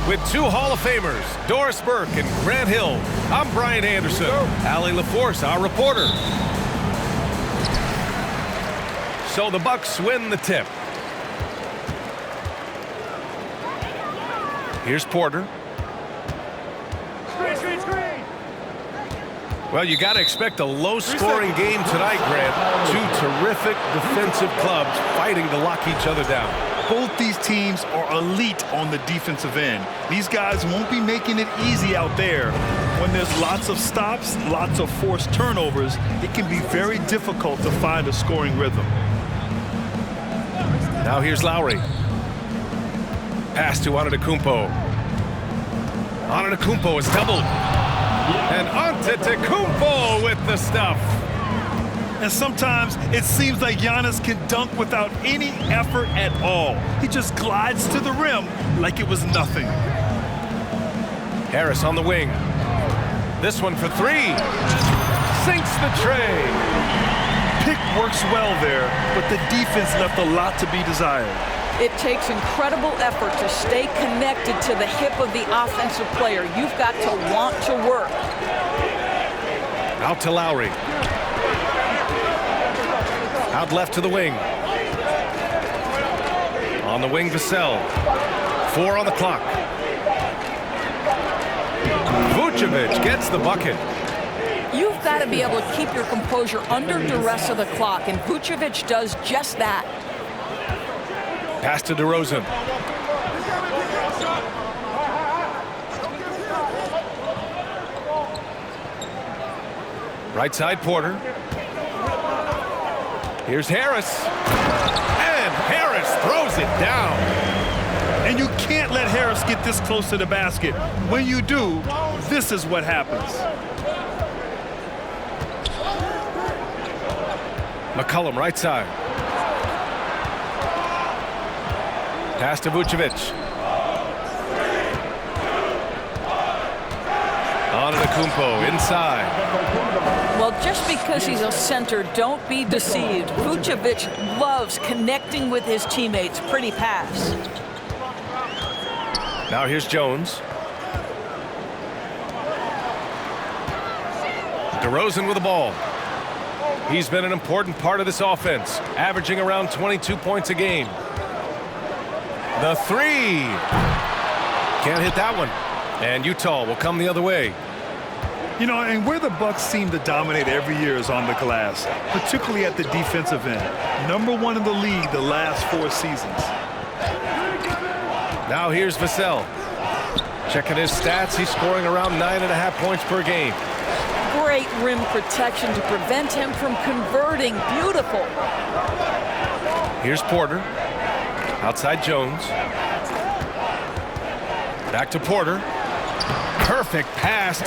With two Hall of Famers, Doris Burke and Grant Hill, I'm Brian Anderson. Allie LaForce, our reporter. So the Bucks win the tip. Here's Porter. Well, you got to expect a low-scoring game tonight, Grant. Two terrific defensive clubs fighting to lock each other down. Both these teams are elite on the defensive end. These guys won't be making it easy out there. When there's lots of stops, lots of forced turnovers, it can be very difficult to find a scoring rhythm. Now here's Lowry. Pass to Antetokounmpo. Antetokounmpo is doubled. And Antetokounmpo with the stuff. And sometimes it seems like Giannis can dunk without any effort at all. He just glides to the rim like it was nothing. Harris on the wing. This one for three. Sinks the tray. Pick works well there, but the defense left a lot to be desired. It takes incredible effort to stay connected to the hip of the offensive player. You've got to want to work. Out to Lowry. Out left to the wing. On the wing, Vassell. 4 on the clock. Vucevic gets the bucket. You've got to be able to keep your composure under duress of the clock, and Vucevic does just that. Pass to DeRozan. Right side, Porter. Here's Harris. And Harris throws it down. And you can't let Harris get this close to the basket. When you do, this is what happens. McCollum, right side. Pass to Vucevic. Antetokounmpo inside. Well, just because he's a center, don't be deceived. Vucevic loves connecting with his teammates. Pretty pass. Now here's Jones. DeRozan with the ball. He's been an important part of this offense, averaging around 22 points a game. The three. Can't hit that one. And Utah will come the other way. You know, and where the Bucks seem to dominate every year is on the glass, particularly at the defensive end. #1 in the league the last 4 seasons. Now here's Vassell. Checking his stats, he's scoring around 9.5 points per game. Great rim protection to prevent him from converting. Beautiful. Here's Porter. Outside Jones. Back to Porter. Perfect pass.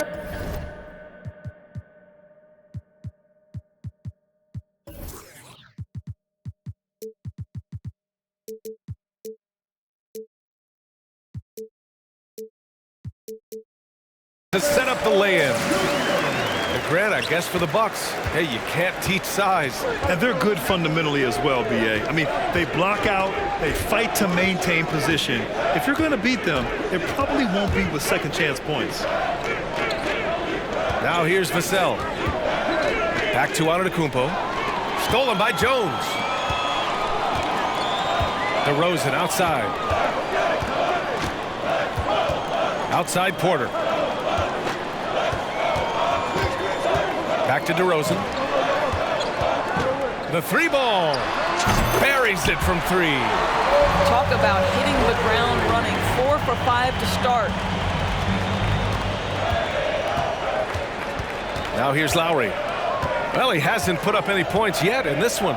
To set up the lay-in. And Grant, I guess for the Bucks, hey, you can't teach size. And they're good fundamentally as well, B.A. I mean, they block out, they fight to maintain position. If you're going to beat them, it probably won't be with second chance points. Now here's Vassell. Back to Antetokounmpo. Stolen by Jones. DeRozan outside. Outside Porter. Back to DeRozan. The three ball. Buries it from 3. Talk about hitting the ground running. 4 for 5 to start. Now here's Lowry. Well, he hasn't put up any points yet in this one.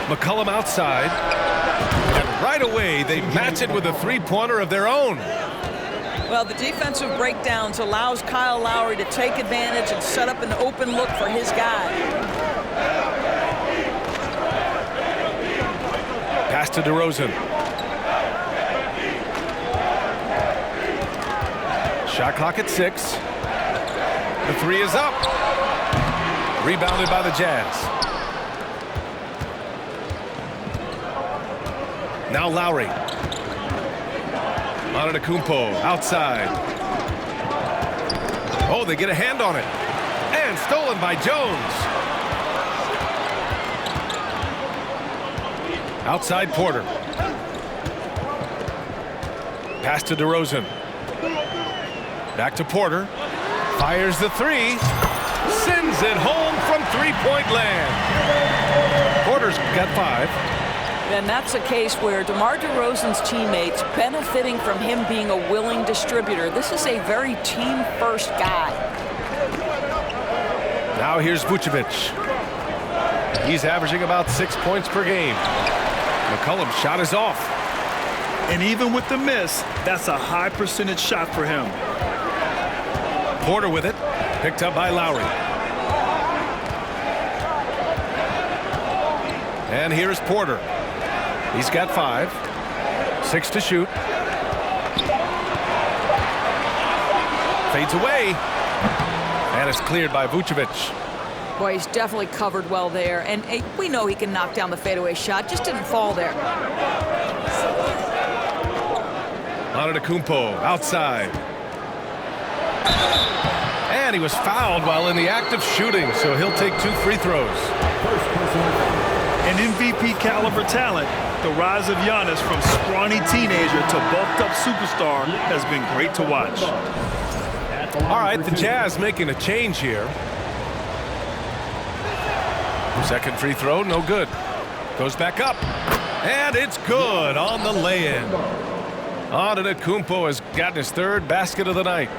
McCollum outside. And right away, they match it with a three-pointer of their own. Well, the defensive breakdowns allows Kyle Lowry to take advantage and set up an open look for his guy. Pass to DeRozan. Shot clock at 6. The 3 is up. Rebounded by the Jazz. Now Lowry. Antetokounmpo outside. Oh, they get a hand on it. And stolen by Jones. Outside Porter. Pass to DeRozan. Back to Porter. Fires the three. Sends it home from three-point land. Porter's got 5. And that's a case where DeMar DeRozan's teammates benefiting from him being a willing distributor. This is a very team-first guy. Now here's Vucevic. He's averaging about 6 points per game. McCollum's shot is off. And even with the miss, that's a high percentage shot for him. Porter with it. Picked up by Lowry. And here's Porter. He's got 5. 6 to shoot. Fades away. And it's cleared by Vucevic. Boy, he's definitely covered well there. And we know he can knock down the fadeaway shot. Just didn't fall there. Antetokounmpo outside. And he was fouled while in the act of shooting, so he'll take 2 free throws. An MVP caliber talent, the rise of Giannis from scrawny teenager to bulked up superstar has been great to watch. All right, the Jazz making a change here. Second free throw, no good. Goes back up, and it's good on the lay-in. Antetokounmpo has gotten his 3rd basket of the night.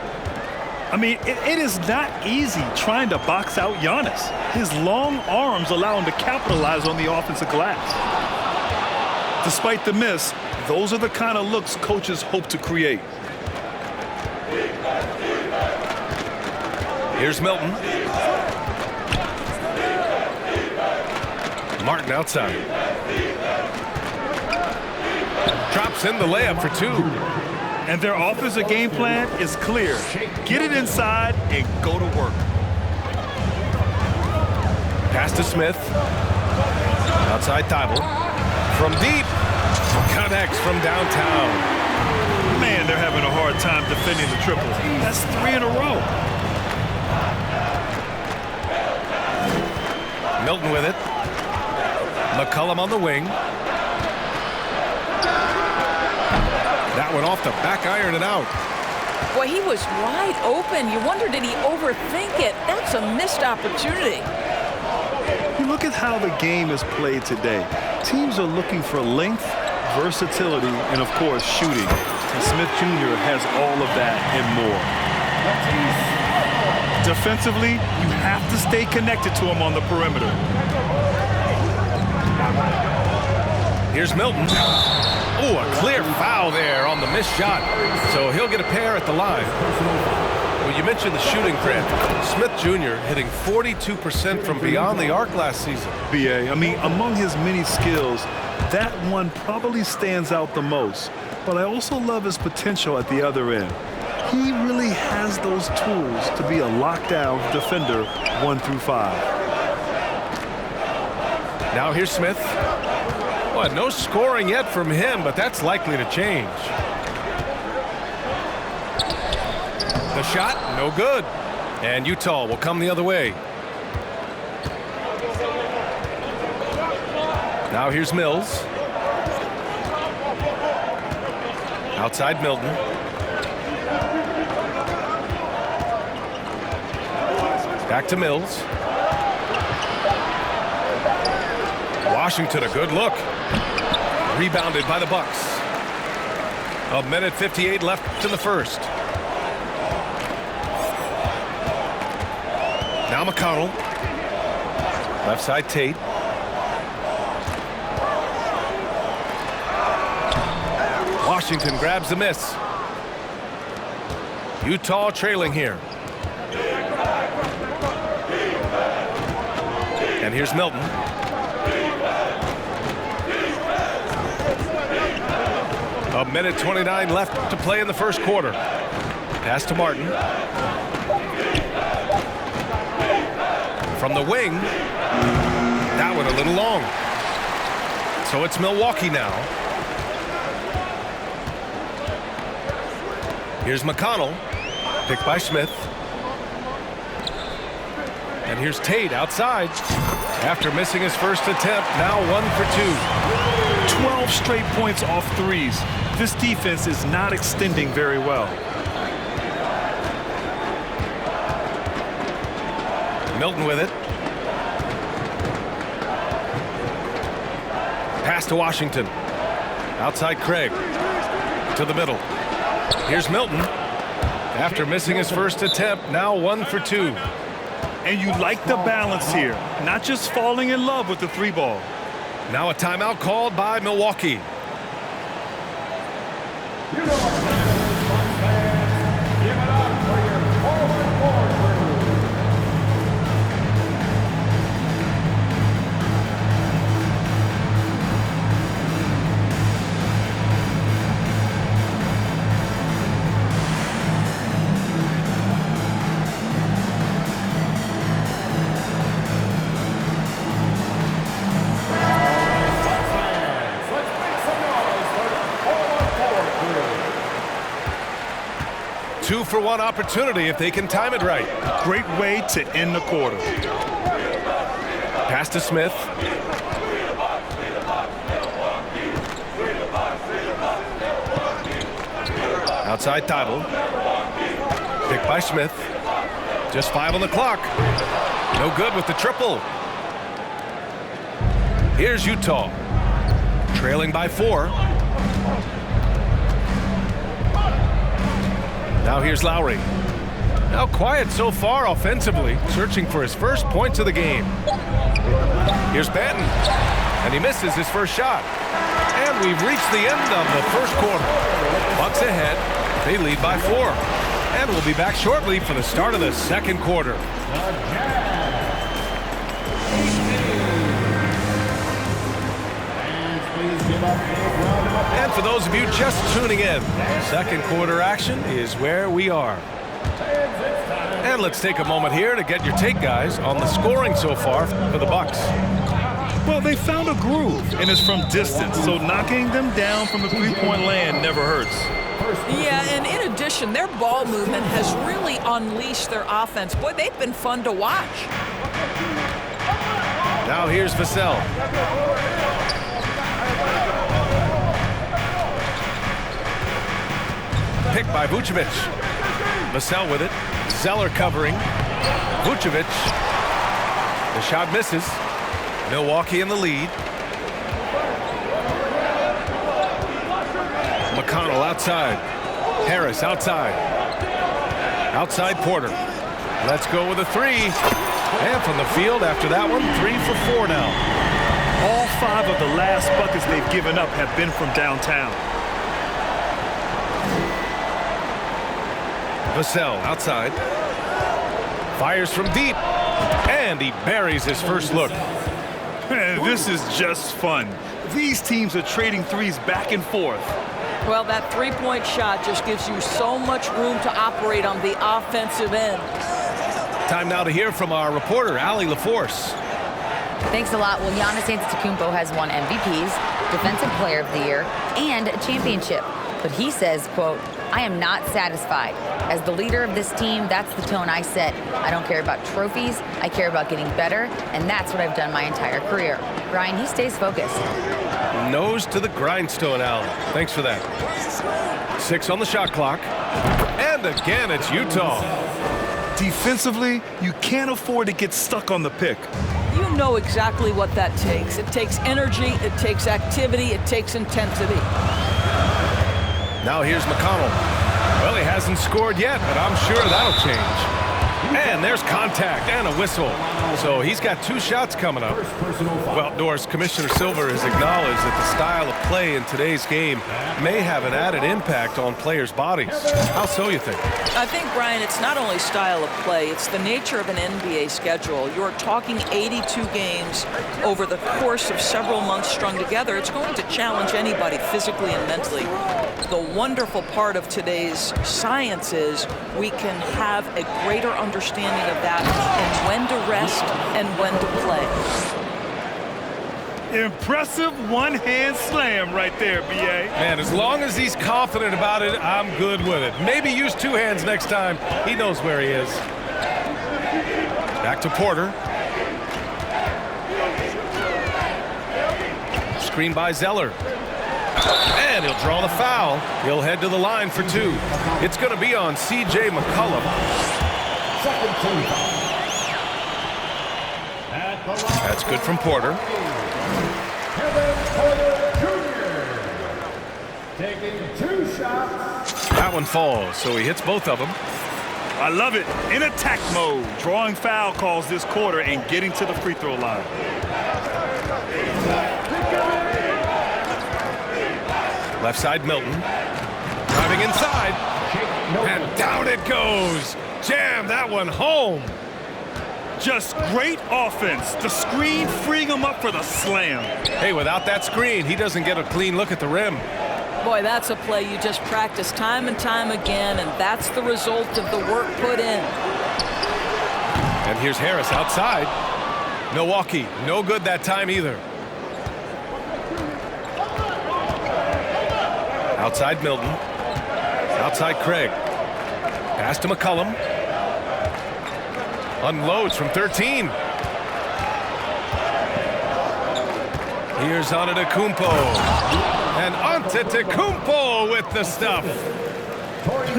I mean, it is not easy trying to box out Giannis. His long arms allow him to capitalize on the offensive glass. Despite the miss, those are the kind of looks coaches hope to create. Here's Milton. Martin outside. Drops in the layup for 2. And their offensive game plan is clear. Get it inside and go to work. Pass to Smith. Outside Thibault. From deep. Connects from downtown. Man, they're having a hard time defending the triple. That's 3 in a row. Milton with it. McCollum on the wing. That one off the back iron and out. Boy, he was wide open. You wonder, did he overthink it? That's a missed opportunity. You look at how the game is played today. Teams are looking for length, versatility, and, of course, shooting. And Smith Jr. has all of that and more. Defensively, you have to stay connected to him on the perimeter. Here's Milton. Oh, a clear foul there on the missed shot. So he'll get a pair at the line. Well, you mentioned the shooting, Grant. Smith Jr. hitting 42% from beyond the arc last season. BA, I mean, among his many skills, that one probably stands out the most. But I also love his potential at the other end. He really has those tools to be a lockdown defender 1 through 5. Now here's Smith. Well, no scoring yet from him, but that's likely to change. The shot, no good. And Utah will come the other way. Now here's Mills. Outside Milton. Back to Mills. Washington, a good look. Rebounded by the Bucks. 1:58 left in the first. Now McConnell. Left side Tate. Washington grabs the miss. Utah trailing here. And here's Milton. 1:29 left to play in the first quarter. Pass to Martin. From the wing. That one a little long. So it's Milwaukee now. Here's McConnell. Picked by Smith. And here's Tate outside. After missing his first attempt, now 1 for 2. 12 straight points off threes. This defense is not extending very well. Milton with it. Pass to Washington. Outside Craig. To the middle. Here's Milton. After missing his first attempt, now 1 for 2. And you like the balance here, not just falling in love with the three ball. Now a timeout called by Milwaukee. Two-for-one opportunity if they can time it right. Great way to end the quarter. Pass to Smith. Outside Tybalt. Picked by Smith. Just 5 on the clock. No good with the triple. Here's Utah. Trailing by 4. Now here's Lowry. Now quiet so far offensively, searching for his first points of the game. Here's Banton, and he misses his first shot. And we've reached the end of the first quarter. Bucks ahead, they lead by 4. And we'll be back shortly for the start of the second quarter. And for those of you just tuning in, second quarter action is where we are. And let's take a moment here to get your take, guys, on the scoring so far for the Bucks. Well, they found a groove, and it's from distance, so knocking them down from the three-point land never hurts. Yeah, and in addition, their ball movement has really unleashed their offense. Boy, they've been fun to watch. Now here's Vassell. Picked by Vucevic. Vassell with it. Zeller covering. Vucevic. The shot misses. Milwaukee in the lead. McConnell outside. Harris outside. Outside Porter. Let's go with a 3. And from the field after that one, 3 for 4 now. All 5 of the last buckets they've given up have been from downtown. Vassell outside. Fires from deep. And he buries his first look. This is just fun. These teams are trading threes back and forth. Well, that three-point shot just gives you so much room to operate on the offensive end. Time now to hear from our reporter, Allie LaForce. Thanks a lot. Well, Giannis Antetokounmpo has won MVPs, Defensive Player of the Year, and a championship. But he says, quote, "I am not satisfied. As the leader of this team, that's the tone I set. I don't care about trophies. I care about getting better, and that's what I've done my entire career." Brian, he stays focused. Nose to the grindstone, Allie. Thanks for that. 6 on the shot clock. And again, it's Utah. Defensively, you can't afford to get stuck on the pick. You know exactly what that takes. It takes energy, it takes activity, it takes intensity. Now here's McConnell. Well, he hasn't scored yet, but I'm sure that'll change. And there's contact and a whistle. So he's got 2 shots coming up. Well, Doris, Commissioner Silver has acknowledged that the style of play in today's game may have an added impact on players' bodies. How so, you think? I think, Brian, it's not only style of play, it's the nature of an NBA schedule. You're talking 82 games over the course of several months strung together. It's going to challenge anybody physically and mentally. The wonderful part of today's science is we can have a greater understanding of that and when to rest and when to play. Impressive one-hand slam right there, B.A. Man, as long as he's confident about it, I'm good with it. Maybe use two hands next time. He knows where he is. Back to Porter. Screen by Zeller. And he'll draw the foul. He'll head to the line for two. It's going to be on C.J. McCollum. That's good from Porter. Taking 2 shots. That one falls, so he hits both of them. I love it. In attack mode, drawing foul calls this quarter and getting to the free throw line. Left side, Milton. Driving inside. And down it goes. Jam that one home. Just great offense. The screen freeing him up for the slam. Hey, without that screen, he doesn't get a clean look at the rim. Boy, that's a play you just practice time and time again, and that's the result of the work put in. And here's Harris outside. Milwaukee, no good that time either. Outside Milton. Outside Craig. Pass to McCollum. Unloads from 13. Here's Antetokounmpo. And Antetokounmpo with the stuff.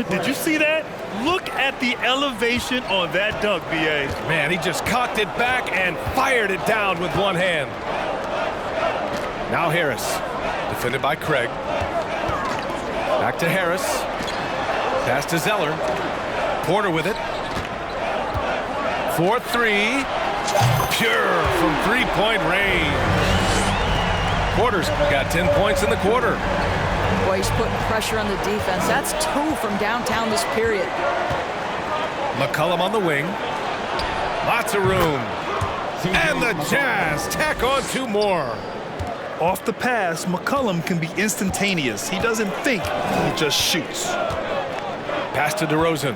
Did you see that? Look at the elevation on that dunk, B.A. Man, he just cocked it back and fired it down with one hand. Now Harris, defended by Craig. Back to Harris. Pass to Zeller. Porter with it. 4-3. Pure from three-point range. Porter's got 10 points in the quarter. Boy, he's putting pressure on the defense. That's 2 from downtown this period. McCollum on the wing. Lots of room. And the Jazz tack on 2 more. Off the pass, McCollum can be instantaneous. He doesn't think, he just shoots. Pass to DeRozan.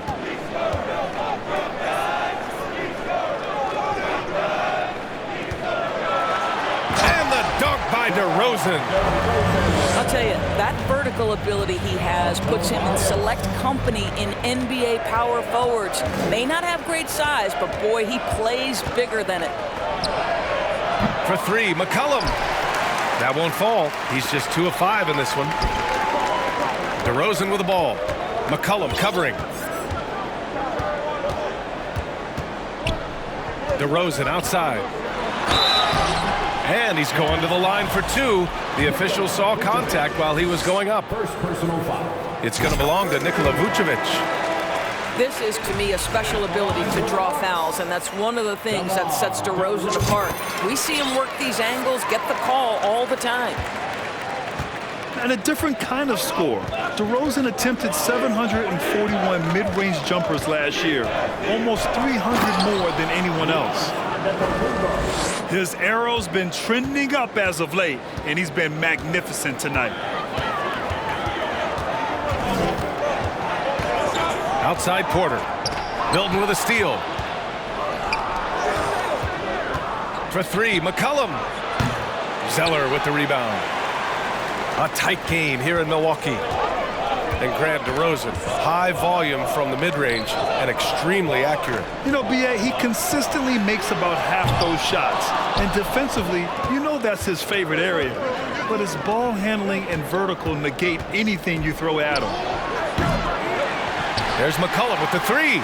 And the dunk by DeRozan. I'll tell you, that vertical ability he has puts him in select company in NBA power forwards. May not have great size, but boy, he plays bigger than it. For 3, McCollum. That won't fall. He's just 2 of 5 in this one. DeRozan with the ball. McCollum covering. DeRozan outside. And he's going to the line for 2. The official saw contact while he was going up. First personal foul. It's going to belong to Nikola Vucevic. This is, to me, a special ability to draw fouls, and that's one of the things that sets DeRozan apart. We see him work these angles, get the call all the time. And a different kind of score. DeRozan attempted 741 mid-range jumpers last year, almost 300 more than anyone else. His arrow's been trending up as of late, and he's been magnificent tonight. Outside Porter. Milton with a steal. For 3, McCollum. Zeller with the rebound. A tight game here in Milwaukee. And Grant DeRozan, high volume from the mid-range and extremely accurate. You know, B.A., he consistently makes about half those shots. And defensively, you know that's his favorite area. But his ball handling and vertical negate anything you throw at him. There's McCollum with the 3.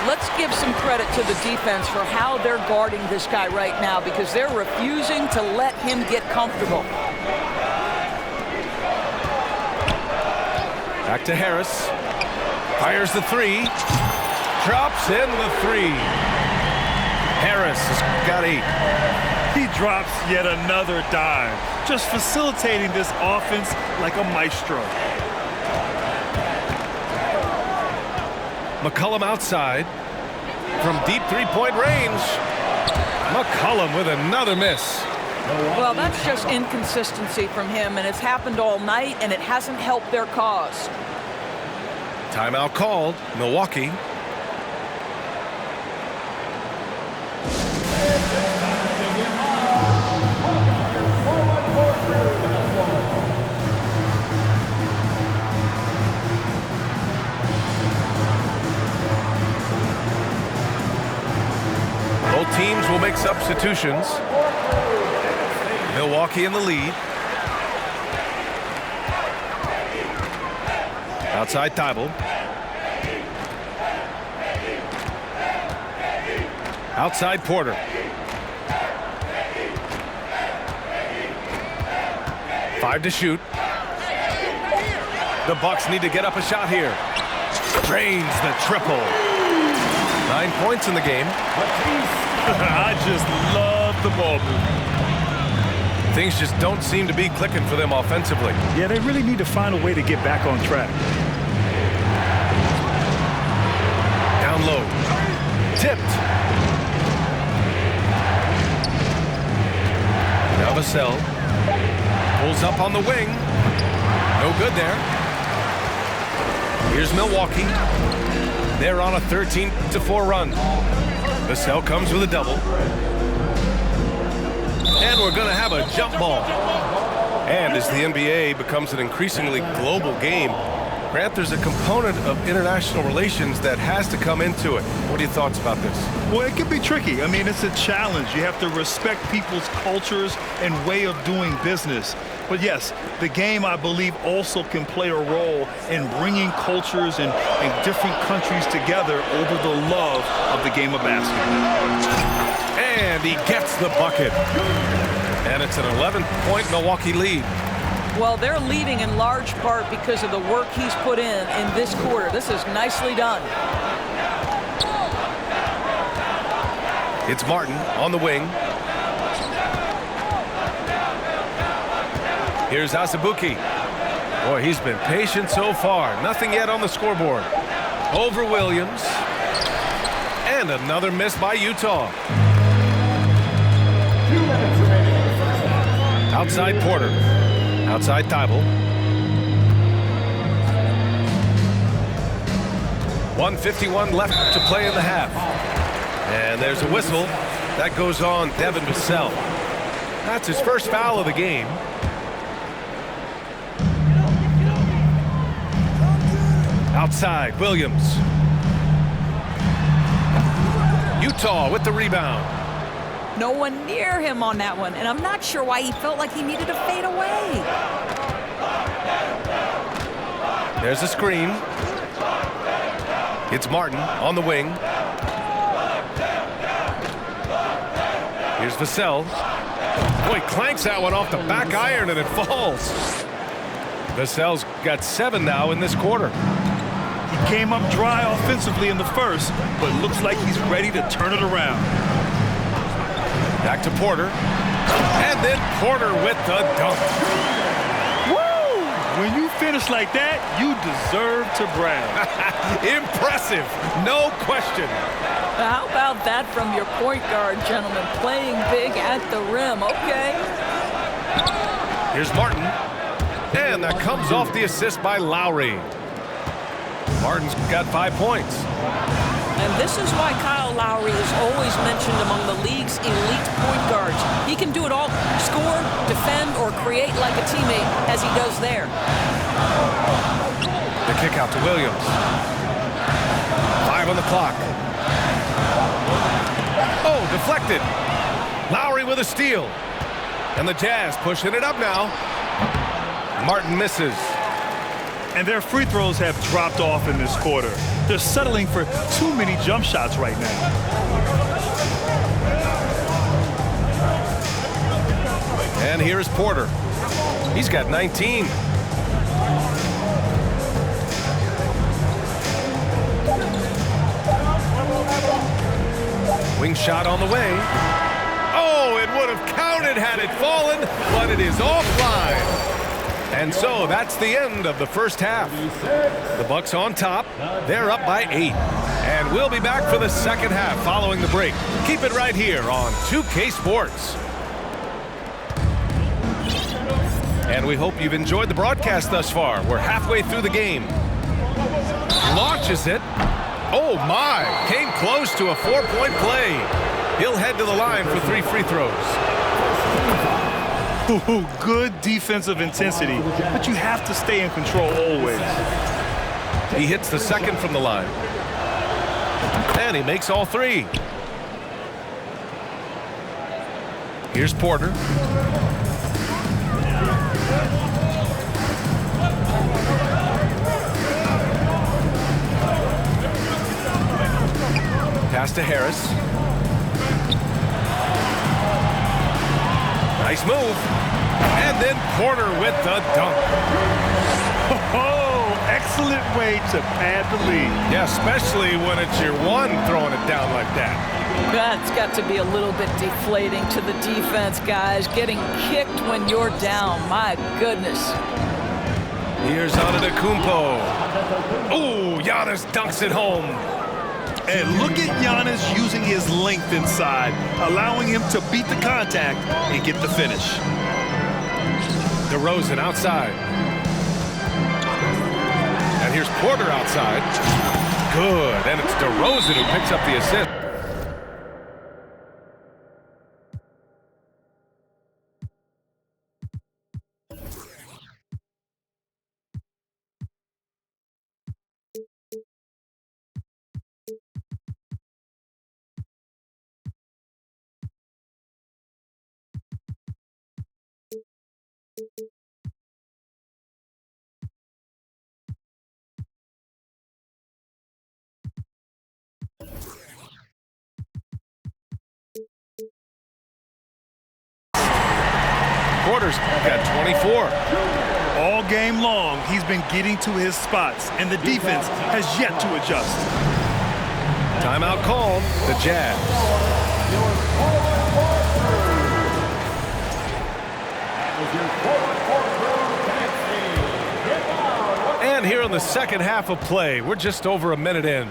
Let's give some credit to the defense for how they're guarding this guy right now, because they're refusing to let him get comfortable. Back to Harris. Fires the 3. Drops in the 3. Harris has got 8. He drops yet another dime, just facilitating this offense like a maestro. McCollum outside from deep three-point range. McCollum with another miss. Well, that's just inconsistency from him, and it's happened all night, and it hasn't helped their cause. Timeout called. Milwaukee. teams will make substitutions. Milwaukee in the lead. Outside Thibault. Outside Porter. Five to shoot. The Bucks need to get up a shot here. Drains the triple. 9 points in the game. I just love the ball movement. Things just don't seem to be clicking for them offensively. Yeah, they really need to find a way to get back on track. Down low. Tipped. Now Vassell pulls up on the wing. No good there. Here's Milwaukee. They're on a 13-4 run. Vassell comes with a double. And we're going to have a jump ball. And as the NBA becomes an increasingly global game, Grant, there's a component of international relations that has to come into it. What are your thoughts about this? Well, it can be tricky. I mean, it's a challenge. You have to respect people's cultures and way of doing business. But yes, the game, I believe, also can play a role in bringing cultures and different countries together over the love of the game of basketball. And he gets the bucket. And it's an 11-point Milwaukee lead. Well, they're leading in large part because of the work he's put in this quarter. This is nicely done. It's Martin on the wing. Here's Azubuike. Boy, he's been patient so far. Nothing yet on the scoreboard. Over Williams. And another miss by Utah. 2 minutes remaining in the first half. Outside Porter. Outside Thibault. 1:51 left to play in the half. And there's a whistle. That goes on Devin Vassell. That's his first foul of the game. Outside, Williams. Utah with the rebound. No one near him on that one, and I'm not sure why he felt like he needed to fade away. There's a screen. It's Martin on the wing. Here's Vassell. Boy, clanks that one off the back iron and it falls. Vassell's got 7 now in this quarter. He came up dry offensively in the first, but looks like he's ready to turn it around. Back to Porter. And then Porter with the dunk. Woo! When you finish like that, you deserve to brag. Impressive, no question. How about that from your point guard, gentlemen? Playing big at the rim, okay. Here's Martin. And that comes off the assist by Lowry. Martin's got 5 points. And this is why Kyle Lowry is always mentioned among the league's elite point guards. He can do it all, score, defend, or create like a teammate as he does there. The kick out to Williams. 5 on the clock. Oh, deflected. Lowry with a steal. And the Jazz pushing it up now. Martin misses. And their free throws have dropped off in this quarter. They're settling for too many jump shots right now. And here's Porter. He's got 19. Wing shot on the way. Oh, it would have counted had it fallen, but it is offline. And so that's the end of the first half. The Bucks on top. They're up by 8. And we'll be back for the second half following the break. Keep it right here on 2K Sports. And we hope you've enjoyed the broadcast thus far. We're halfway through the game. Launches it. Oh my, came close to a 4-point play. He'll head to the line for 3 free throws. Ooh, good defensive intensity, but you have to stay in control always. He hits the second from the line. And he makes all 3. Here's Porter. Pass to Harris. Nice move. And then Porter with the dunk. Oh, excellent way to pad the lead. Yeah, especially when it's your one throwing it down like that. That's got to be a little bit deflating to the defense, guys. Getting kicked when you're down. My goodness. Here's Antetokounmpo. Oh, Giannis dunks it home. And look at Giannis using his length inside, allowing him to beat the contact and get the finish. DeRozan outside. And here's Porter outside. Good. And it's DeRozan who picks up the assist. Porter's got 24. All game long, he's been getting to his spots, and the defense has yet to adjust. Timeout called. The Jazz. And here in the second half of play, we're just over a minute in.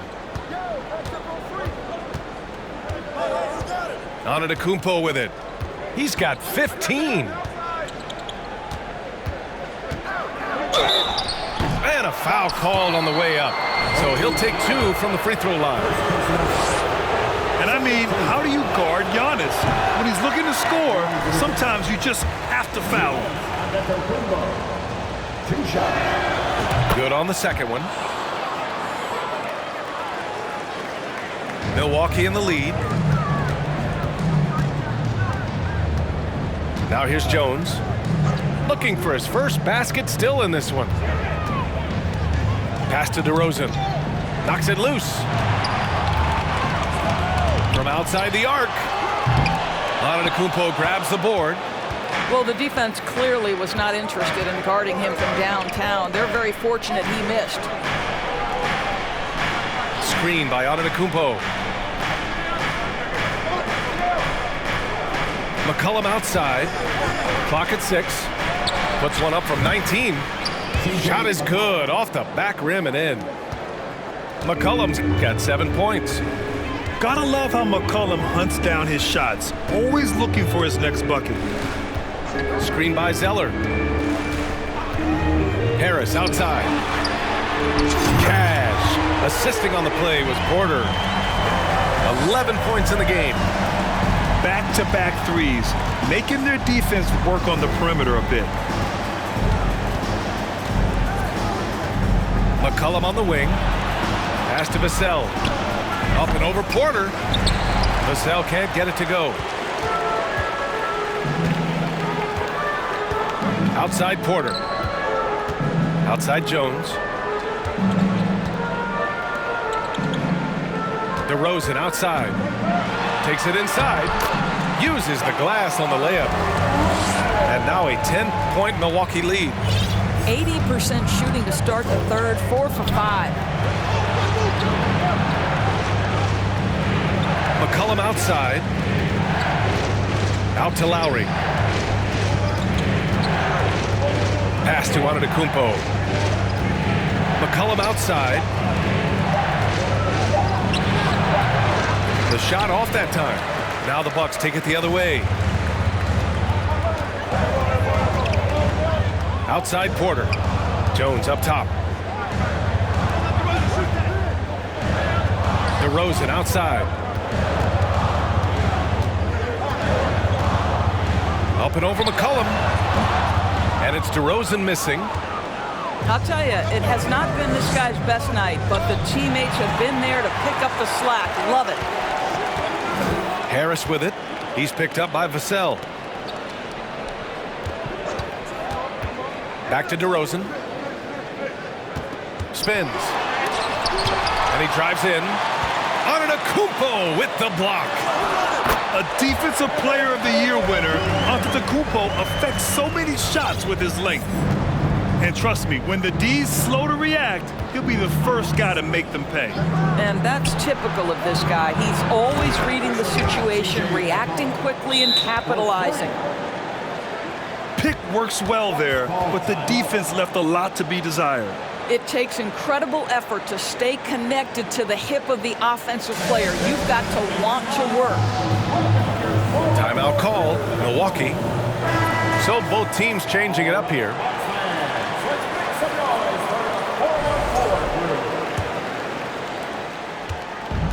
Antetokounmpo with it. He's got 15. And a foul called on the way up. So he'll take 2 from the free throw line. And I mean, how do you guard Giannis? When he's looking to score, sometimes you just have to foul him. Good on the second one. Milwaukee in the lead. Now here's Jones. Looking for his first basket, still in this one. Pass to DeRozan. Knocks it loose. From outside the arc. Antetokounmpo grabs the board. Well, the defense clearly was not interested in guarding him from downtown. They're very fortunate he missed. Screen by Antetokounmpo. McCollum outside. Clock at 6. Puts one up from 19. Shot is good. Off the back rim and in. McCollum's got 7 points. Gotta love how McCollum hunts down his shots, always looking for his next bucket. Screen by Zeller. Harris outside. Cash. Assisting on the play was Porter. 11 points in the game. Back-to-back threes, making their defense work on the perimeter a bit. McCollum on the wing. Pass to Vassell. Up and over Porter. Vassell can't get it to go. Outside Porter. Outside Jones. DeRozan outside. Takes it inside. Uses the glass on the layup. And now a 10-point Milwaukee lead. 80% shooting to start the third, 4 for 5. McCollum outside. Out to Lowry. Pass to Antetokounmpo. McCollum outside. The shot off that time. Now the Bucks take it the other way. Outside Porter. Jones up top. DeRozan outside. Up and over McCollum. And it's DeRozan missing. I'll tell you, it has not been this guy's best night, but the teammates have been there to pick up the slack. Love it. Harris with it. He's picked up by Vassell. Back to DeRozan. Spins. And he drives in. Antetokounmpo with the block. A Defensive Player of the Year winner, Antetokounmpo affects so many shots with his length. And trust me, when the D's slow to react, he'll be the first guy to make them pay. And that's typical of this guy. He's always reading the situation, reacting quickly and capitalizing. Pick works well there, but the defense left a lot to be desired. It takes incredible effort to stay connected to the hip of the offensive player. You've got to want to work. Timeout call, Milwaukee. So both teams changing it up here.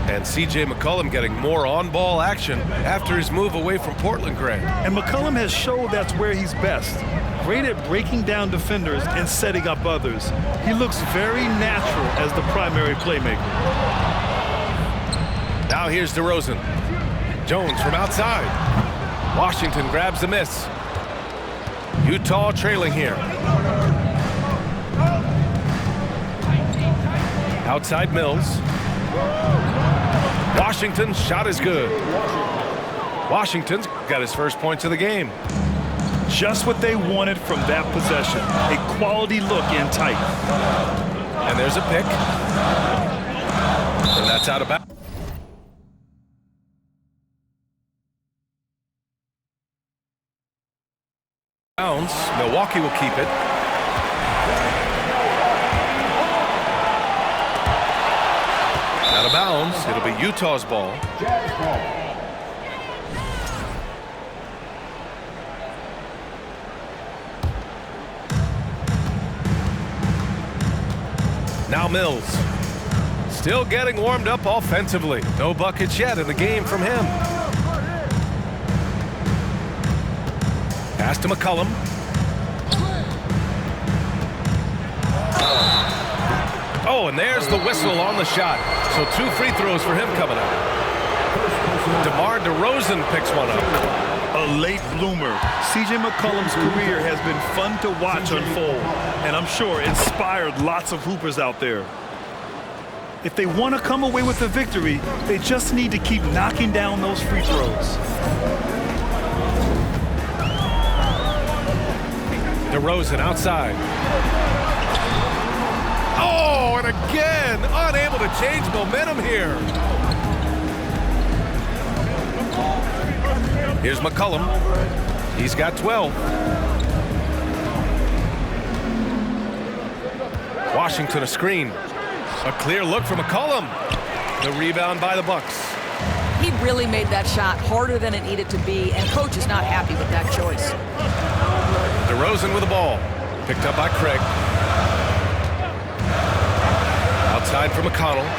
And C.J. McCollum getting more on-ball action after his move away from Portland, Greg. And McCollum has showed that's where he's best. Great at breaking down defenders and setting up others. He looks very natural as the primary playmaker. Now here's DeRozan. Jones from outside. Washington grabs the miss. Utah trailing here. Outside Mills. Washington's shot is good. Washington's got his first points of the game. Just what they wanted from that possession. A quality look in tight. And there's a pick. And that's out of bounds. Milwaukee will keep it. Out of bounds. It'll be Utah's ball. Now Mills. Still getting warmed up offensively. No buckets yet in the game from him. Pass to McCollum. Oh, and there's the whistle on the shot. So 2 free throws for him coming up. DeMar DeRozan picks one up. A late bloomer. C.J. McCollum's career has been fun to watch unfold, and I'm sure inspired lots of hoopers out there. If they want to come away with a victory, they just need to keep knocking down those free throws. DeRozan outside. Oh, and again, unable to change momentum here. Here's McCollum. He's got 12. Washington a screen. A clear look for McCollum. The rebound by the Bucks. He really made that shot harder than it needed to be, and coach is not happy with that choice. DeRozan with the ball. Picked up by Craig. Outside for McConnell.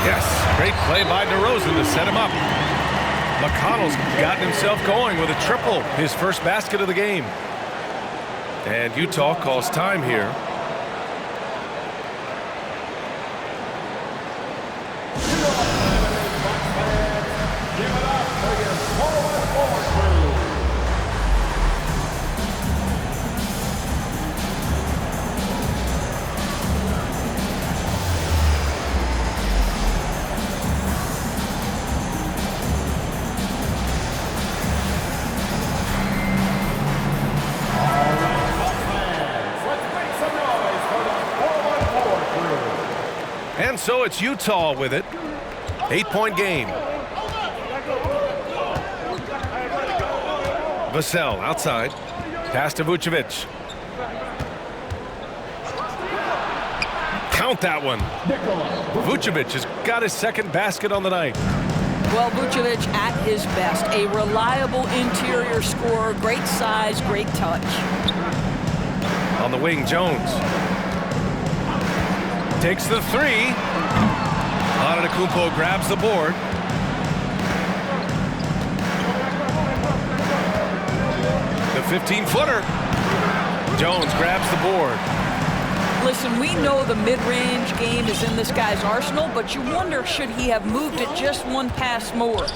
Yes, great play by DeRozan to set him up. McConnell's gotten himself going with a triple, his first basket of the game. And Utah calls time here. And so it's Utah with it. 8-point game. Vassell outside. Pass to Vucevic. Count that one. Vucevic has got his second basket on the night. Well, Vucevic at his best. A reliable interior scorer. Great size, great touch. On the wing, Jones. Takes the three. Antetokounmpo grabs the board. The 15-footer. Jones grabs the board. Listen, we know the mid-range game is in this guy's arsenal, but you wonder, should he have moved it just one pass more?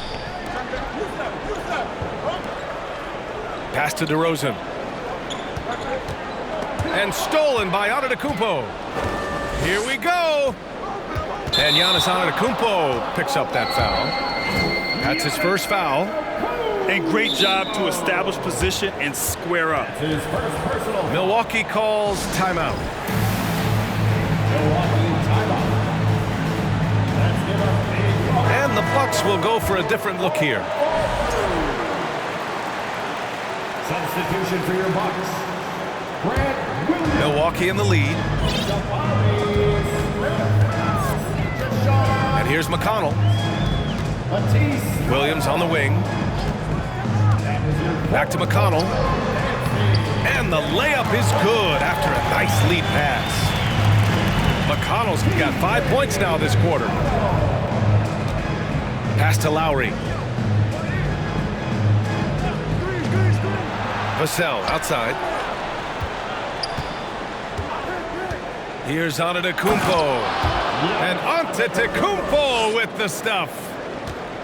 Pass to DeRozan. And stolen by Antetokounmpo. Here we go. And Giannis Antetokounmpo picks up that foul. That's his first foul. And great job to establish position and square up. His first personal. Milwaukee calls timeout. Milwaukee timeout. Let's give up a And the Bucks will go for a different look here. substitution for your Bucks. Grant Williams. Milwaukee in the lead. And here's McConnell. Matisse. Williams on the wing. Back to McConnell. And the layup is good after a nice lead pass. McConnell's got 5 points now this quarter. Pass to Lowry. Vassell outside. Here's Antetokounmpo. And Antetokounmpo with the stuff.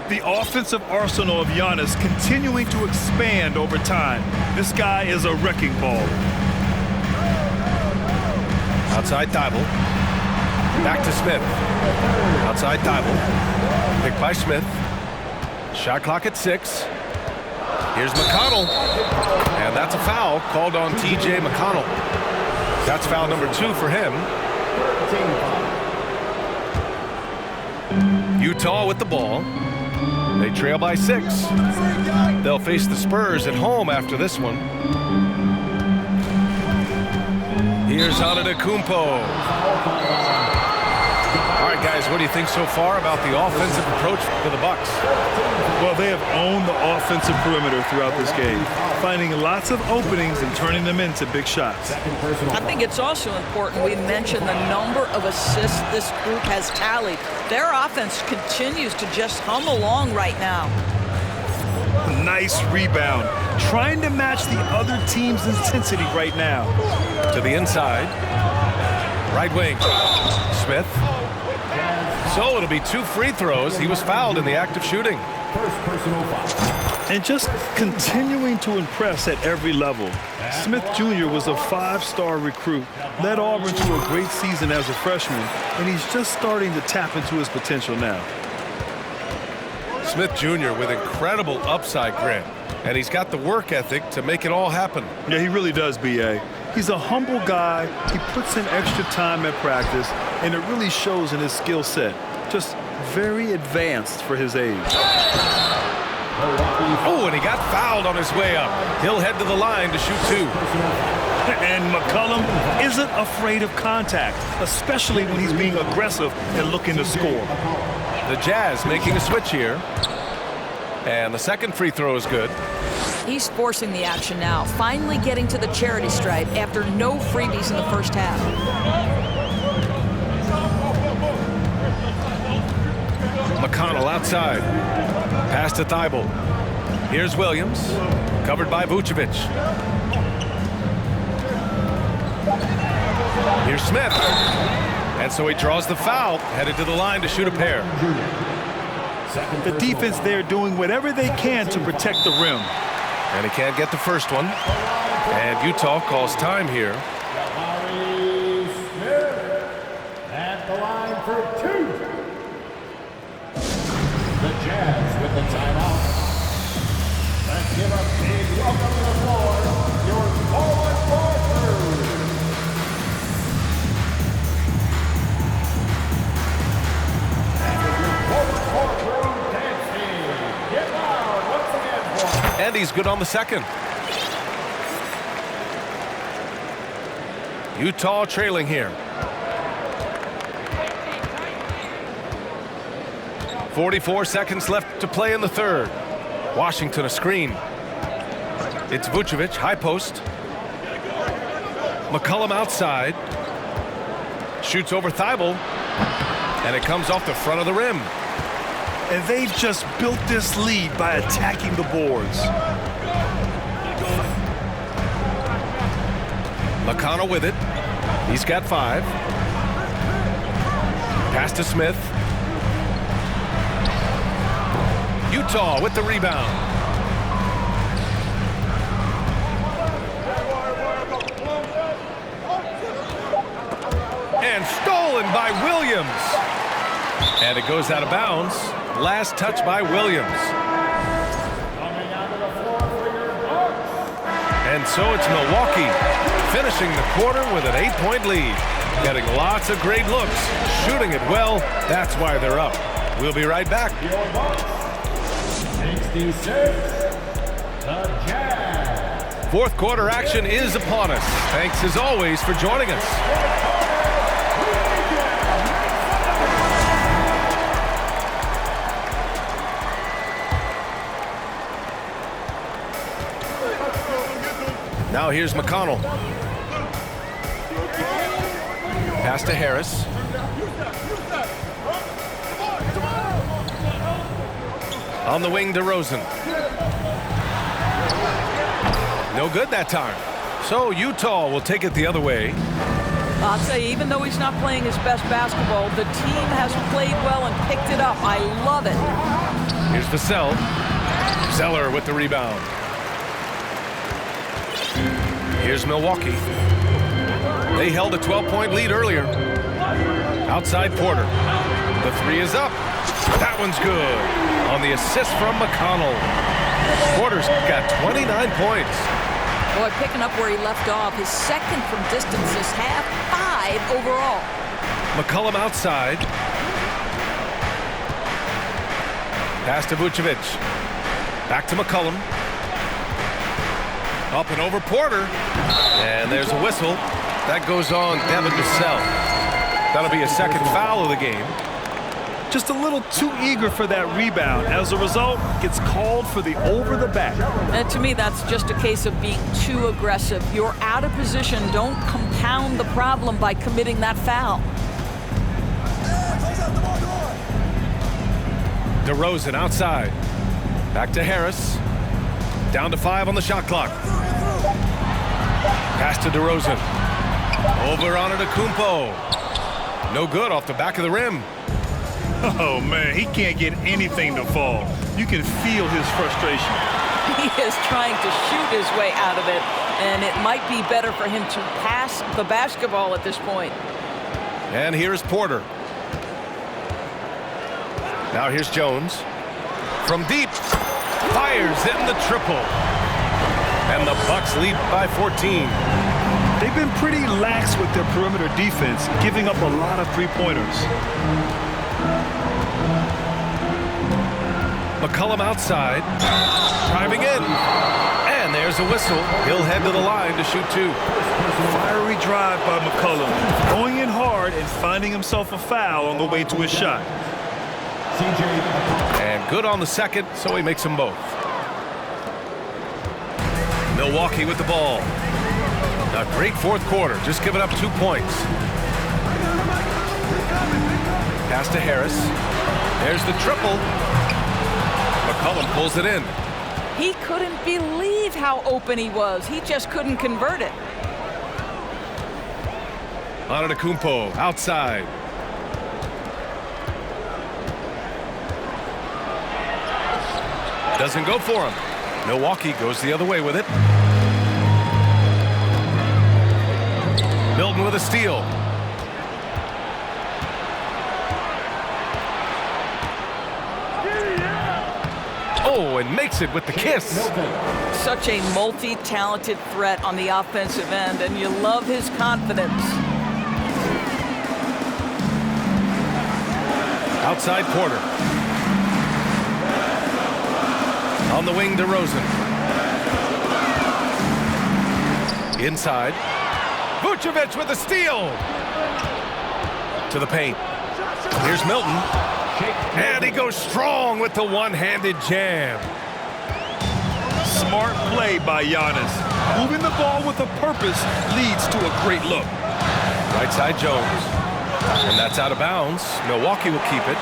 The offensive arsenal of Giannis continuing to expand over time. This guy is a wrecking ball. Outside Thibault. Back to Smith. Outside Thibault. Picked by Smith. Shot clock at 6. Here's McConnell. And that's a foul called on T.J. McConnell. That's foul number 2 for him. Utah with the ball. They trail by 6. They'll face the Spurs at home after this one. Here's Antetokounmpo. All right, guys, what do you think so far about the offensive approach for the Bucks? Well, they have owned the offensive perimeter throughout this game, finding lots of openings and turning them into big shots. I think it's also important we mention the number of assists this group has tallied. Their offense continues to just hum along right now. Nice rebound. Trying to match the other team's intensity right now. To the inside. Right wing. Smith. So it'll be 2 free throws. He was fouled in the act of shooting. First personal foul. And just continuing to impress at every level. Smith Jr. was a 5-star recruit, led Auburn to a great season as a freshman, and he's just starting to tap into his potential now. Smith Jr. with incredible upside grit, and he's got the work ethic to make it all happen. Yeah, he really does, B.A. He's a humble guy. He puts in extra time at practice, and it really shows in his skill set. Just very advanced for his age. Oh, and he got fouled on his way up. He'll head to the line to shoot 2. And McCollum isn't afraid of contact, especially when he's being aggressive and looking to score. The Jazz making a switch here. And the second free throw is good. He's forcing the action now, finally getting to the charity stripe after no freebies in the first half. McConnell outside. Pass to Thibault. Here's Williams. Covered by Vucevic. Here's Smith. And so he draws the foul, headed to the line to shoot a pair. The defense there doing whatever they can to protect the rim. And he can't get the first one. And Utah calls time here. Jabari Smith at the line for 2. The Jazz with the timeout. Let's give a big welcome to the floor, your forward forward. And with your forward dancing, get loud once again for And he's good on the second. Utah trailing here. 44 seconds left to play in the third. Washington a screen. It's Vucevic, high post. McCollum outside. Shoots over Thibault. And it comes off the front of the rim. And they've just built this lead by attacking the boards. McConnell with it. He's got 5. Pass to Smith. Utah with the rebound. And stolen by Williams. And it goes out of bounds. Last touch by Williams. Coming onto the floor for your Bucks. And so it's Milwaukee finishing the quarter with an 8-point lead. Getting lots of great looks, shooting it well. That's why they're up. We'll be right back. Your Bucks. 66 to Jazz. Fourth quarter action is upon us. Thanks as always for joining us. Now here's McConnell. Pass to Harris. On the wing, DeRozan. No good that time. So Utah will take it the other way. I'll say, even though he's not playing his best basketball, the team has played well and picked it up. I love it. Here's Vassell. Zeller with the rebound. Here's Milwaukee. They held a 12-point lead earlier. Outside Porter. The three is up. That one's good. On the assist from McConnell. Porter's got 29 points. Boy, picking up where he left off. His second from distance this half, 5 overall. McCollum outside. Pass to Vucevic. Back to McCollum. Up and over Porter. And there's a whistle. That goes on Devin Vassell. That'll be a second foul of the game. Just a little too eager for that rebound. As a result, gets called for the over the back. And to me, that's just a case of being too aggressive. You're out of position. Don't compound the problem by committing that foul. DeRozan outside. Back to Harris. Down to 5 on the shot clock. Pass to DeRozan. Over on Antetokounmpo. No good off the back of the rim. Oh, man, he can't get anything to fall. You can feel his frustration. He is trying to shoot his way out of it, and it might be better for him to pass the basketball at this point. And here's Porter. Now here's Jones. From deep. Fires in the triple. And the Bucks lead by 14. They've been pretty lax with their perimeter defense, giving up a lot of three-pointers. McCollum outside. Driving in. And there's a whistle. He'll head to the line to shoot 2. Fiery drive by McCollum. Going in hard and finding himself a foul on the way to his shot. And good on the second, so he makes them both. Milwaukee with the ball. A great fourth quarter, just giving up 2 points. Pass to Harris. There's the triple. McCollum pulls it in. He couldn't believe how open he was. He just couldn't convert it. Antetokounmpo outside. Doesn't go for him. Milwaukee goes the other way with it. Milton with a steal. Oh, and makes it with the kiss. Such a multi-talented threat on the offensive end, and you love his confidence. Outside Porter. On the wing, DeRozan. Inside. Vucevic with a steal. To the paint. Here's Milton. And he goes strong with the one-handed jam. Smart play by Giannis. Moving the ball with a purpose leads to a great look. Right side Jones. And that's out of bounds. Milwaukee will keep it.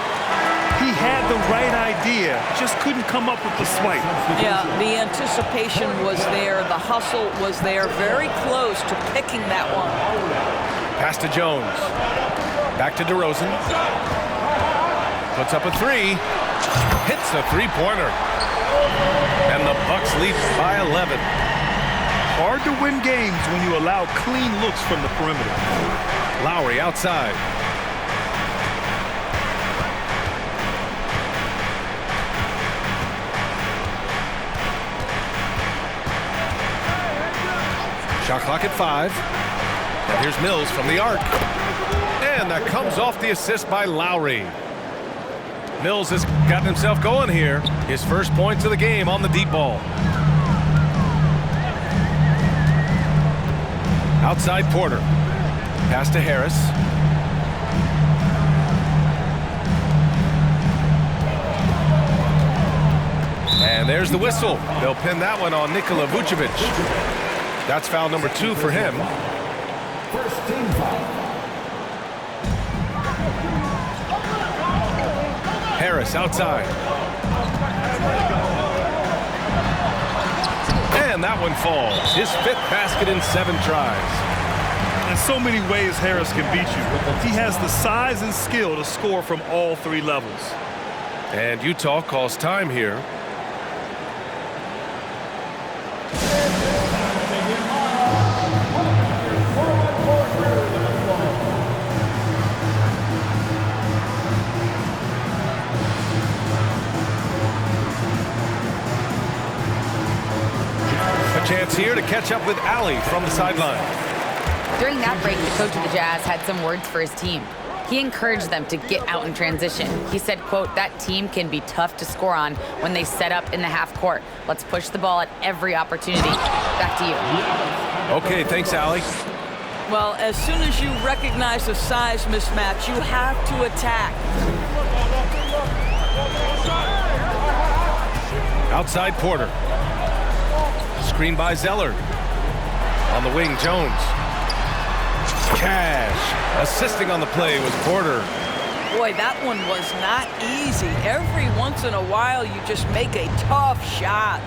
He had the right idea, just couldn't come up with the swipe. Yeah, the anticipation was there. The hustle was there. Very close to picking that one. Pass to Jones. Back to DeRozan. Puts up a 3. Hits the three-pointer. And the Bucks lead by 11. Hard to win games when you allow clean looks from the perimeter. Lowry outside. Shot clock at 5. And here's Mills from the arc. And that comes off the assist by Lowry. Mills has gotten himself going here. His first points of the game on the deep ball. Outside Porter. Pass to Harris. And there's the whistle. They'll pin that one on Nikola Vucevic. That's foul number 2 for him. First team foul. Harris outside. And that one falls. His 5th basket in 7 tries. In so many ways, Harris can beat you. He has the size and skill to score from all 3 levels. And Utah calls time here. Chance here to catch up with Allie from the sideline. During that break, the coach of the Jazz had some words for his team. He encouraged them to get out in transition. He said, quote, that team can be tough to score on when they set up in the half court. Let's push the ball at every opportunity. Back to you. Okay, thanks, Allie. Well, as soon as you recognize a size mismatch, you have to attack. Outside Porter. Screen by Zeller. On the wing, Jones. Cash. Assisting on the play was Porter. Boy, that one was not easy. Every once in a while, you just make a tough shot.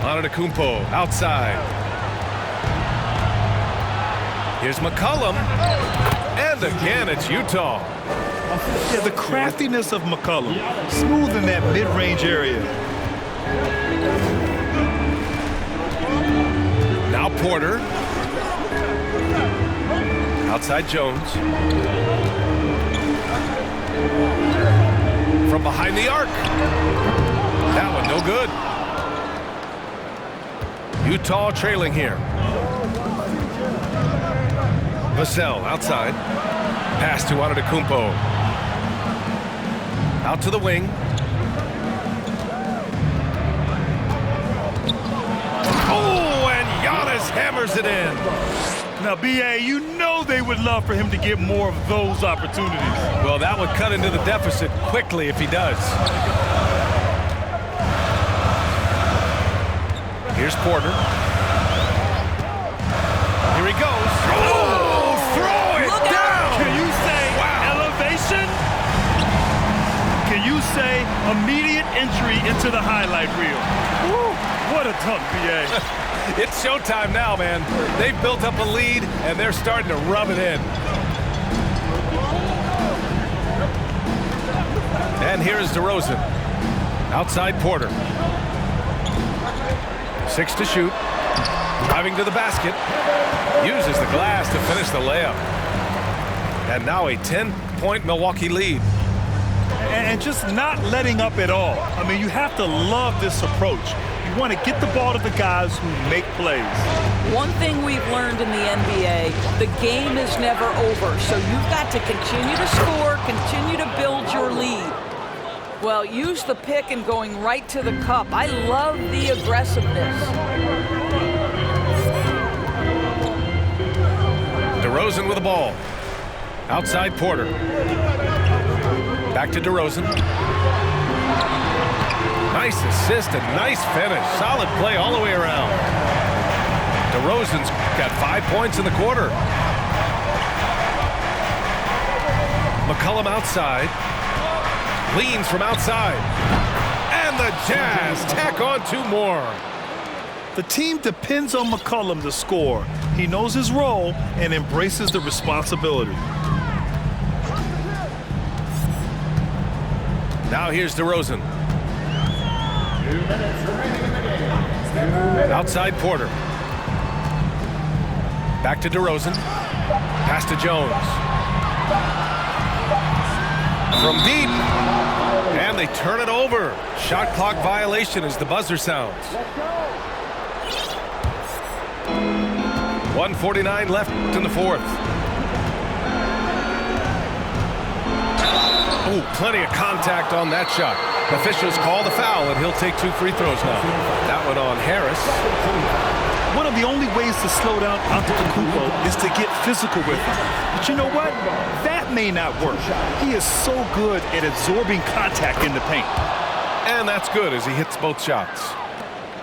Antetokounmpo outside. Here's McCollum. And again, it's Utah. Yeah, the craftiness of McCollum, smooth in that mid-range area. Now Porter. Outside Jones. From behind the arc. That one no good. Utah trailing here. Vassell outside. Pass to Antetokounmpo. Out to the wing. Oh, and Giannis hammers it in. Now, B.A., you know they would love for him to get more of those opportunities. Well, that would cut into the deficit quickly if he does. Here's Porter. Here he goes. Oh, throw it down. Can you say elevation? Can you say immediate entry into the highlight reel? Woo, what a dunk, B.A. It's showtime now, man. They've built up a lead, and they're starting to rub it in. And here is DeRozan. Outside Porter. 6 to shoot. Driving to the basket. Uses the glass to finish the layup. And now a 10-point Milwaukee lead. And just not letting up at all. I mean, you have to love this approach. You want to get the ball to the guys who make plays. One thing we've learned in the NBA, the game is never over. So you've got to continue to score, continue to build your lead. Well, use the pick and going right to the cup. I love the aggressiveness. DeRozan with the ball. Outside Porter. Back to DeRozan. Nice assist and nice finish. Solid play all the way around. DeRozan's got 5 points in the quarter. McCollum outside. Leans from outside. And the Jazz tack on 2 more. The team depends on McCollum to score. He knows his role and embraces the responsibility. Now here's DeRozan. 2 minutes remaining in the game. Outside Porter. Back to DeRozan. Pass to Jones. From deep. And they turn it over. Shot clock violation as the buzzer sounds. 1:49 left in the fourth. Ooh, plenty of contact on that shot. Officials call the foul, and he'll take 2 free throws now. That one on Harris. One of the only ways to slow down Antetokounmpo is to get physical with him. But you know what? That may not work. He is so good at absorbing contact in the paint. And that's good as he hits both shots.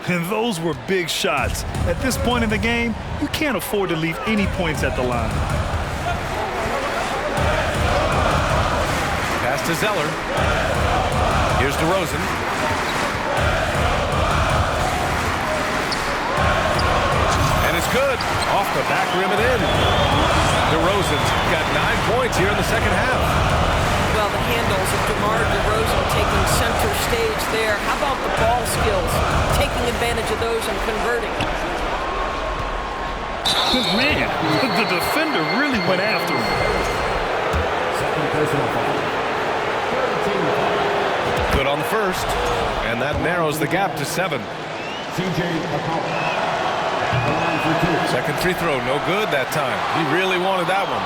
And those were big shots. At this point in the game, you can't afford to leave any points at the line. Pass to Zeller. Here's DeRozan. And it's good. Off the back rim and in. DeRozan's got 9 points here in the second half. Well, the handles of DeMar DeRozan taking center stage there. How about the ball skills? Taking advantage of those and converting. Man, the defender really went after him. Second personal foul. Good on the first. And that narrows the gap to 7. CJ McCollum. Second free throw, no good that time. He really wanted that one.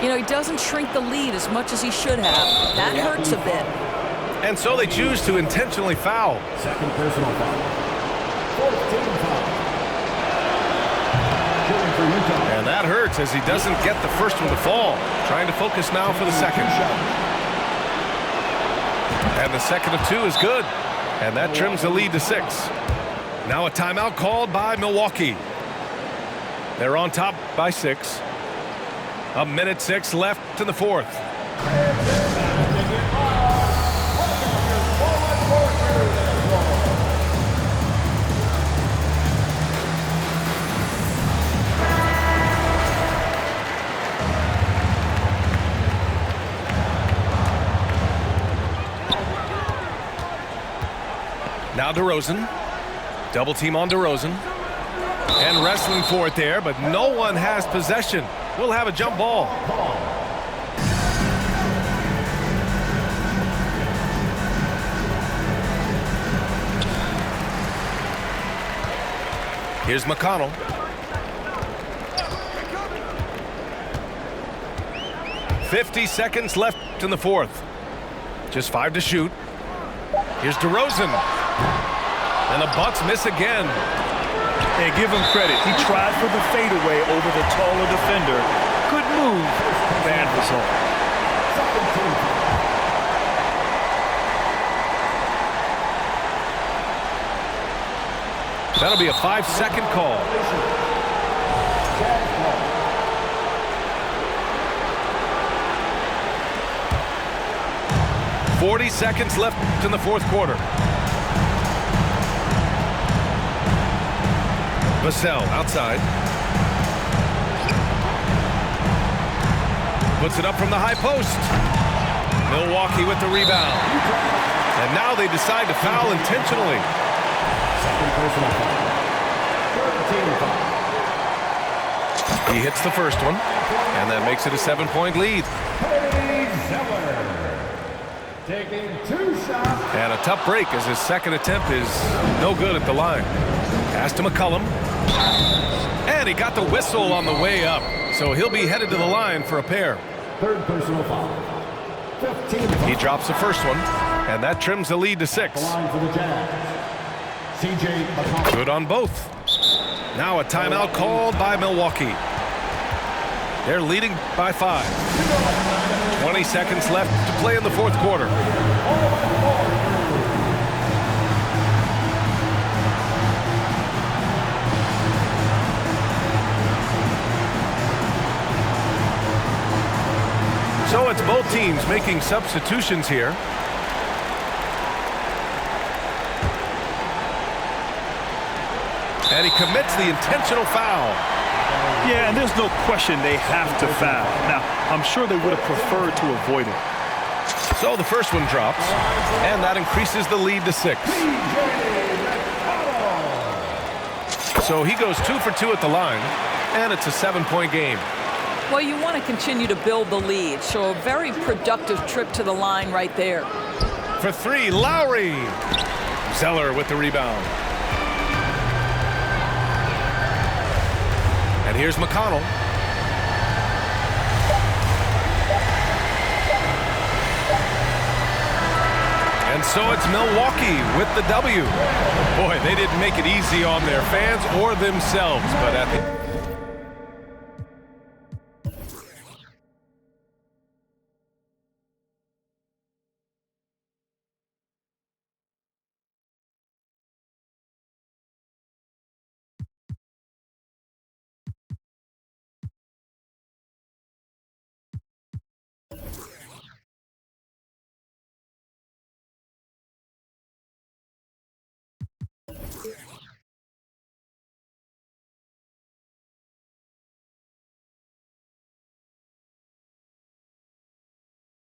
You know, he doesn't shrink the lead as much as he should have. That hurts a bit. And so they choose to intentionally foul. Second personal foul. 14 foul. And that hurts as he doesn't get the first one to fall. Trying to focus now for the second. And the second of 2 is good. And that trims the lead to 6. Now a timeout called by Milwaukee. They're on top by 6. 1:06 left in the fourth. Now DeRozan. Double team on DeRozan. And wrestling for it there, but no one has possession. We'll have a jump ball. Here's McConnell. .50 seconds left in the fourth. Just 5 to shoot. Here's DeRozan. And the Bucks miss again. And give him credit. He tried for the fadeaway over the taller defender. Good move. Bad result. That'll be a 5-second call. .40 seconds left in the fourth quarter. Vassell outside. Puts it up from the high post. Milwaukee with the rebound. And now they decide to foul intentionally. Second personal foul. 13 foul. He hits the first one. And that makes it a 7-point lead. Zeller taking 2 shots. And a tough break as his second attempt is no good at the line. Pass to McCollum. And he got the whistle on the way up. So he'll be headed to the line for a pair. Third personal foul. 15 foul. He drops the first one. And that trims the lead to 6. Line for the Jazz. CJ McCollum. Good on both. Now a timeout called by Milwaukee. They're leading by 5. 20 seconds left to play in the fourth quarter. So it's both teams making substitutions here. And he commits the intentional foul. Yeah, and there's no question they have to foul. Now, I'm sure they would have preferred to avoid it. So the first one drops, and that increases the lead to 6. So he goes 2 for 2 at the line, and it's a 7-point game. Well, you want to continue to build the lead, so a very productive trip to the line right there. For 3, Lowry. Zeller with the rebound. And here's McConnell. And so it's Milwaukee with the W. Boy, they didn't make it easy on their fans or themselves, but at the